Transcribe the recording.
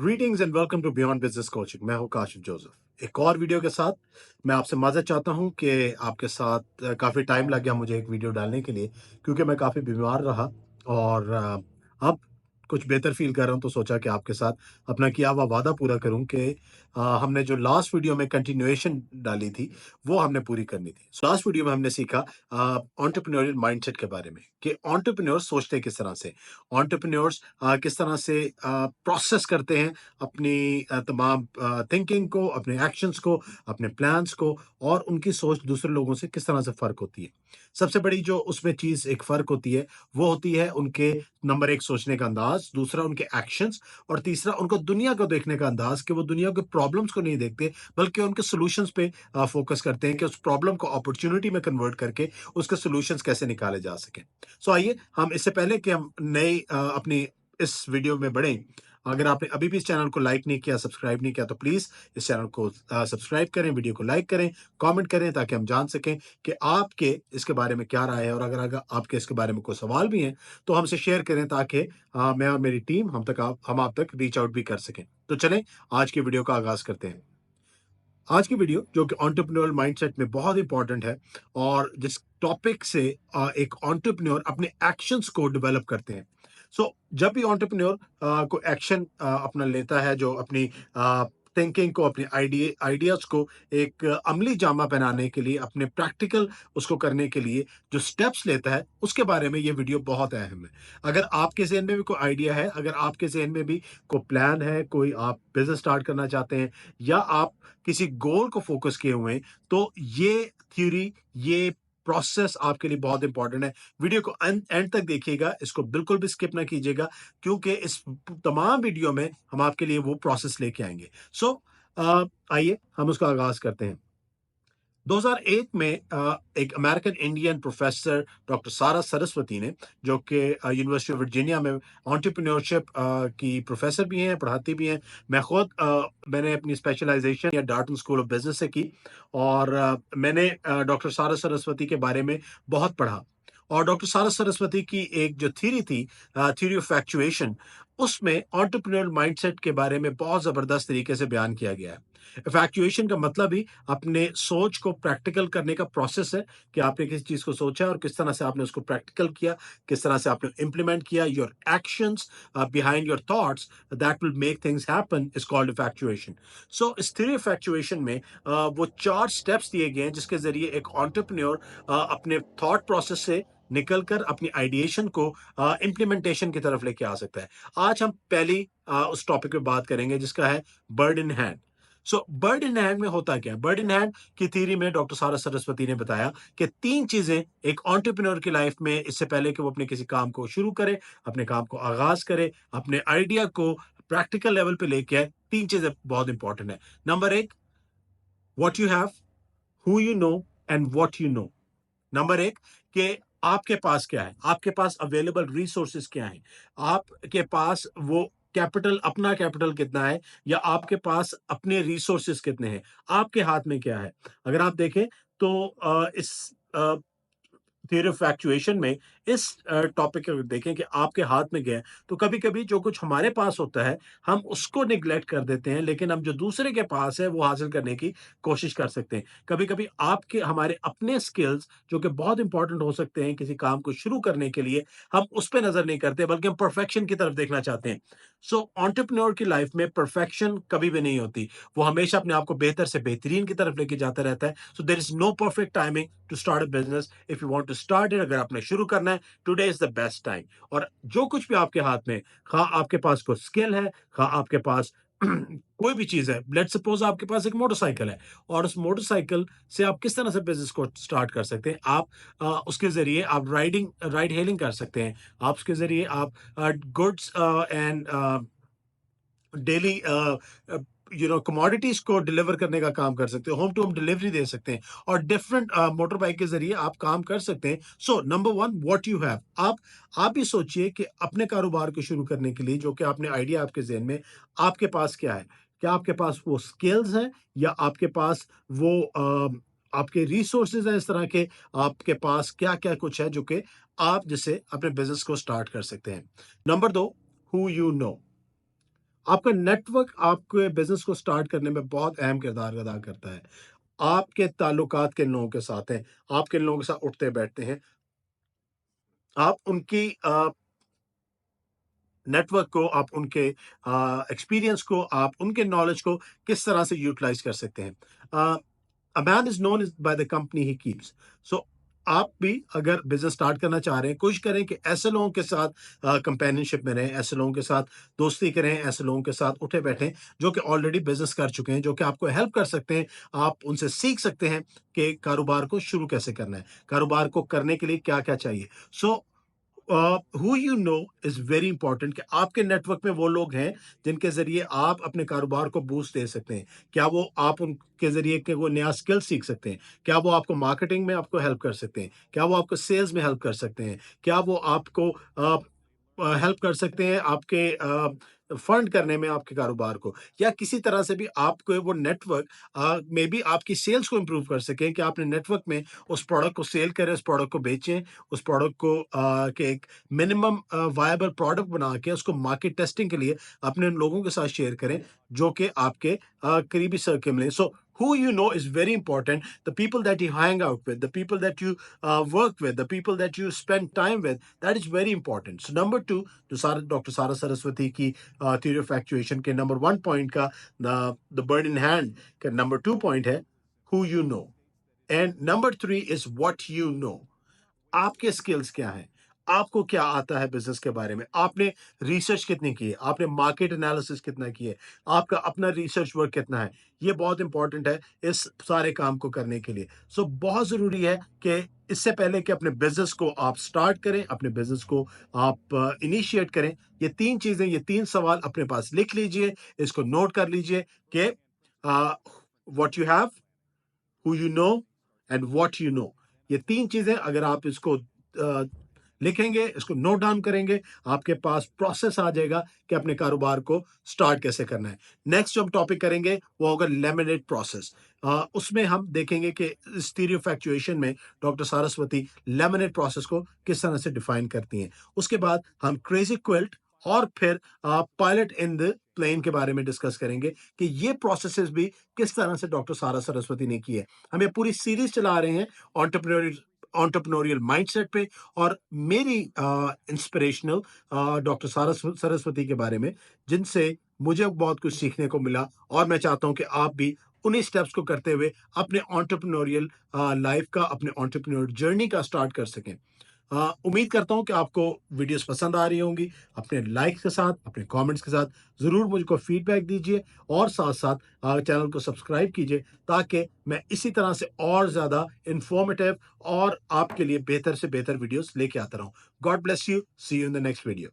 Greetings and welcome to Beyond Business Coaching. मैं हूं Kashif Joseph, एक और वीडियो के साथ। मैं आपसे माजरत चाहता हूं कि आपके साथ काफ़ी टाइम लग गया मुझे एक वीडियो डालने के लिए, क्योंकि मैं काफ़ी बीमार रहा और अब कुछ बेहतर फील कर रहा हूं, तो सोचा कि आपके साथ अपना किया हुआ वादा पूरा करूं कि हमने जो लास्ट वीडियो में कंटिन्यूएशन डाली थी वो हमने पूरी करनी थी। लास्ट वीडियो में हमने सीखा एंटरप्रेन्योरियल माइंडसेट के बारे में कि एंटरप्रेन्योर्स सोचते किस तरह से, एंटरप्रेन्योर्स किस तरह से प्रोसेस करते हैं अपनी तमाम थिंकिंग को, अपने एक्शंस को, अपने प्लान्स को, और उनकी सोच दूसरे लोगों से किस तरह से फ़र्क होती है। सबसे बड़ी जो उसमें चीज़ एक फ़र्क होती है, वो होती है उनके नंबर 1 सोचने का अंदाज़, दूसरा उनके एक्शंस, और तीसरा उनको दुनिया को देखने का अंदाज़ कि वो दुनिया के प्रॉब्लम्स को नहीं देखते, बल्कि उनके सॉल्यूशंस पे फ़ोकस करते हैं कि उस प्रॉब्लम को अपॉर्च्युनिटी में कन्वर्ट करके उसके सॉल्यूशंस कैसे निकाले जा सकें। सो आइए, हम इससे पहले कि हम नई अपनी इस वीडियो में बढ़ें, अगर आपने अभी भी इस चैनल को लाइक नहीं किया, सब्सक्राइब नहीं किया, तो प्लीज़ इस चैनल को सब्सक्राइब करें, वीडियो को लाइक करें, कमेंट करें, ताकि हम जान सकें कि आपके इसके बारे में क्या राय है। और अगर आपके इसके बारे में कोई सवाल भी हैं, तो हमसे शेयर करें, ताकि मैं और मेरी टीम हम आप तक रीच आउट भी कर सकें। तो चलें, आज की वीडियो का आगाज़ करते हैं। आज की वीडियो जो कि एंटरप्रेन्योरल माइंडसेट में बहुत इंपॉर्टेंट है, और जिस टॉपिक से एक एंटरप्रेन्योर अपने एक्शंस को डेवलप करते हैं। जब भी एंटरप्रेन्योर को एक्शन अपना लेता है, जो अपनी थिंकिंग को, अपने आइडियाज को एक अमली जामा पहनाने के लिए, अपने प्रैक्टिकल उसको करने के लिए जो स्टेप्स लेता है, उसके बारे में ये वीडियो बहुत अहम है। अगर आपके जहन में भी कोई आइडिया है, अगर आपके जहन में भी कोई प्लान है, कोई आप बिजनेस स्टार्ट करना चाहते हैं, या आप किसी गोल को फोकस किए हुए हैं, तो ये थ्योरी, ये प्रोसेस आपके लिए बहुत इंपॉर्टेंट है। वीडियो को एंड एंड तक देखिएगा, इसको बिल्कुल भी स्किप ना कीजिएगा, क्योंकि इस तमाम वीडियो में हम आपके लिए वो प्रोसेस लेके आएंगे। सो आइए हम उसका आगाज करते हैं। 2001 में एक अमेरिकन इंडियन प्रोफेसर डॉक्टर सारा सरस्वती ने, जो कि यूनिवर्सिटी ऑफ वर्जीनिया में एंटरप्रेन्योरशिप की प्रोफेसर भी हैं, पढ़ाती भी हैं। मैंने अपनी स्पेशलाइजेशन या डार्टन स्कूल ऑफ बिजनेस से की, और मैंने डॉक्टर सारा सरस्वती के बारे में बहुत पढ़ा। और डॉक्टर सारा सरस्वती की एक जो थ्योरी थी, थ्योरी ऑफ फैक्चुएशन, उसमें एंटरप्रेन्योरल माइंडसेट के बारे में बहुत जबरदस्त तरीके से बयान किया गया है। इवैक्यूएशन का मतलब ही अपने सोच को प्रैक्टिकल करने का प्रोसेस है, कि आपने किसी चीज को सोचा और किस तरह से आपने उसको प्रैक्टिकल किया, किस तरह से आपने इंप्लीमेंट किया। Your actions behind your thoughts that will make things happen is called evacuation. So इस थ्योरी ऑफ इवैक्यूएशन में वो 4 स्टेप्स दिए गए हैं, जिसके जरिए एक एंटरप्रेन्योर अपने थॉट प्रोसेस से निकलकर अपनी आइडिएशन को इम्प्लीमेंटेशन की तरफ लेके आ सकता है। आज हम पहली उस टॉपिक पे बात करेंगे, जिसका है bird in hand. Bird in hand में होता क्या है? बर्ड इन हैंड की थ्योरी में डॉक्टर सारा सरस्वती ने बताया कि 3 चीजें एक एंटरप्रेन्योर की लाइफ में, इससे पहले कि वो अपने किसी काम को शुरू करे, अपने काम को आगाज करे, अपने आइडिया को प्रैक्टिकल लेवल पे लेके आए, 3 चीजें बहुत इंपॉर्टेंट है। Number 1, what you have, who you know, and what you know. Number 1 कि आपके पास क्या है, आपके पास अवेलेबल रिसोर्सेज क्या हैं, आपके पास वो कैपिटल, अपना कैपिटल कितना है, या आपके पास अपने रिसोर्सेज कितने हैं, आपके हाथ में क्या है। अगर आप देखें तो इस थ्योरी ऑफ एक्चुएशन में इस टॉपिक को देखें कि आपके हाथ में क्या है, तो कभी-कभी जो कुछ हमारे पास होता है, हम उसको नेग्लेक्ट कर देते हैं, लेकिन हम जो दूसरे के पास है, वो हासिल करने की कोशिश कर सकते हैं। कभी-कभी आपके हमारे अपने स्किल्स, जो कि बहुत इंपॉर्टेंट हो सकते हैं किसी काम को शुरू करने के लिए, हम उस पे नज़र नहीं करते, बल्कि हम परफेक्शन की तरफ देखना चाहते हैं। एंटरप्रेन्योर की लाइफ में परफेक्शन कभी भी नहीं होती। वो हमेशा अपने आप को बेहतर से बेहतरीन की तरफ लेके जाता रहता है। There is no perfect timing to start a business. If you want to start it, अगर आपने शुरू करना है, today is the best time. और जो कुछ भी आपके हाथ में, खा आपके पास कोई स्किल है, खा आपके पास कोई भी चीज़ है, लेट्स सपोज़ आपके पास एक मोटरसाइकिल है, और उस मोटरसाइकिल से आप किस तरह से बिज़नेस को स्टार्ट कर सकते हैं। आप उसके ज़रिए आप राइड हेलिंग कर सकते हैं। आप उसके ज़रिए आप गुड्स एंड डेली कमोडिटीज को डिलीवर करने का काम कर सकते हो, होम टू होम डिलीवरी दे सकते हैं, और डिफरेंट मोटर बाइक के जरिए आप काम कर सकते हैं। Number 1, what you have. आप भी सोचिए कि अपने कारोबार को शुरू करने के लिए, जो कि आपने आइडिया आपके ज़हन में, आपके पास क्या है? क्या आपके पास वो स्किल्स हैं, या आपके पास वो आपके रिसोर्सेज हैं इस तरह के? आपके पास क्या-क्या कुछ है जो कि आप जिससे अपने बिज़नेस को स्टार्ट कर सकते हैं? Number 2, who you know. आपका नेटवर्क आपके बिज़नेस को स्टार्ट करने में बहुत अहम किरदार अदा करता है। आपके ताल्लुकात किन लोगों के साथ हैं, आप किन लोगों के साथ उठते-बैठते हैं, आप उनकी नेटवर्क को, आप उनके एक्सपीरियंस को, आप उनके नॉलेज को किस तरह से यूटिलाइज़ कर सकते हैं। Uh, a man is known is by the company he keeps. So आप भी अगर बिज़नेस स्टार्ट करना चाह रहे हैं, कोशिश करें कि ऐसे लोगों के साथ कंपेनियनशिप में रहें, ऐसे लोगों के साथ दोस्ती करें, ऐसे लोगों के साथ उठे-बैठें, जो कि ऑलरेडी बिज़नेस कर चुके हैं, जो कि आपको हेल्प कर सकते हैं। आप उनसे सीख सकते हैं कि कारोबार को शुरू कैसे करना है, कारोबार को करने के लिए क्या-क्या चाहिए। So who you know is very important कि आपके नेटवर्क में वो लोग हैं जिनके ज़रिए आप अपने कारोबार को बूस्ट दे सकते हैं। क्या वो आप उनके ज़रिए के वो नया स्किल सीख सकते हैं? क्या वो आपको मार्केटिंग में आपको हेल्प कर सकते हैं? क्या वो आपको सेल्स में हेल्प कर सकते हैं? क्या वो आपको हेल्प कर सकते हैं आपके फंड करने में आपके कारोबार को, या किसी तरह से भी आपको वो नेटवर्क में भी आपकी सेल्स को इम्प्रूव कर सकें कि आपने नेटवर्क में उस प्रोडक्ट को सेल करें, उस प्रोडक्ट को बेचें, उस प्रोडक्ट को के एक मिनिमम वायबल प्रोडक्ट बना के उसको मार्केट टेस्टिंग के लिए अपने लोगों के साथ शेयर करें, जो कि आपके करीबी सर्किल में। सो who you know is very important. The people that you hang out with, the people that you work with, the people that you spend time with, that is very important. So number two, जो सारा doctor सारा सरस्वती की theory of actuation के number 1 point का the bird in hand का number 2 point है who you know, and number 3 is what you know. आपके skills क्या हैं? आपको क्या आता है बिज़नेस के बारे में? आपने रिसर्च कितनी की है? आपने मार्केट एनालिसिस कितना की है? आपका अपना रिसर्च वर्क कितना है? ये बहुत इम्पोर्टेंट है इस सारे काम को करने के लिए। सो बहुत ज़रूरी है कि इससे पहले कि अपने बिज़नेस को आप स्टार्ट करें, अपने बिज़नेस को आप इनिशिएट करें, ये 3 चीज़ें, ये 3 सवाल अपने पास लिख लीजिए, इसको नोट कर लीजिए कि what you have, who you know and what you know. ये 3 चीज़ें अगर आप इसको लिखेंगे, इसको नोट डाउन करेंगे, आपके पास प्रोसेस आ जाएगा कि अपने कारोबार को स्टार्ट कैसे करना है। नेक्स्ट जो हम टॉपिक करेंगे वो होगा लेमिनेट प्रोसेस। उसमें हम देखेंगे कि इस थ्योरी ऑफ एक्चुएशन में डॉक्टर सारस्वती लेमिनेट प्रोसेस को किस तरह से डिफाइन करती हैं। उसके बाद हम क्रेज़ी क्विल्ट और फिर पायलट इन द प्लेन के बारे में डिस्कस करेंगे कि ये प्रोसेसेस भी किस तरह से डॉक्टर सारा सरस्वती ने की है। हम ये पूरी सीरीज चला रहे हैं एंटरप्रेन्योरियल एंटरप्रेन्योरियल माइंडसेट पे, और मेरी इंस्पिरेशनल डॉक्टर सरस्वती के बारे में, जिनसे मुझे बहुत कुछ सीखने को मिला, और मैं चाहता हूं कि आप भी उन्हीं स्टेप्स को करते हुए अपने एंटरप्रेन्योरियल लाइफ का, अपने एंटरप्रेन्योर जर्नी का स्टार्ट कर सकें। उम्मीद करता हूँ कि आपको वीडियोस पसंद आ रही होंगी। अपने लाइक्स के साथ, अपने कमेंट्स के साथ ज़रूर मुझको फीडबैक दीजिए, और साथ-साथ चैनल को सब्सक्राइब कीजिए, ताकि मैं इसी तरह से और ज़्यादा इन्फॉर्मेटिव और आपके लिए बेहतर से बेहतर वीडियोस लेके आता रहूँ। God bless you. See you in the next video.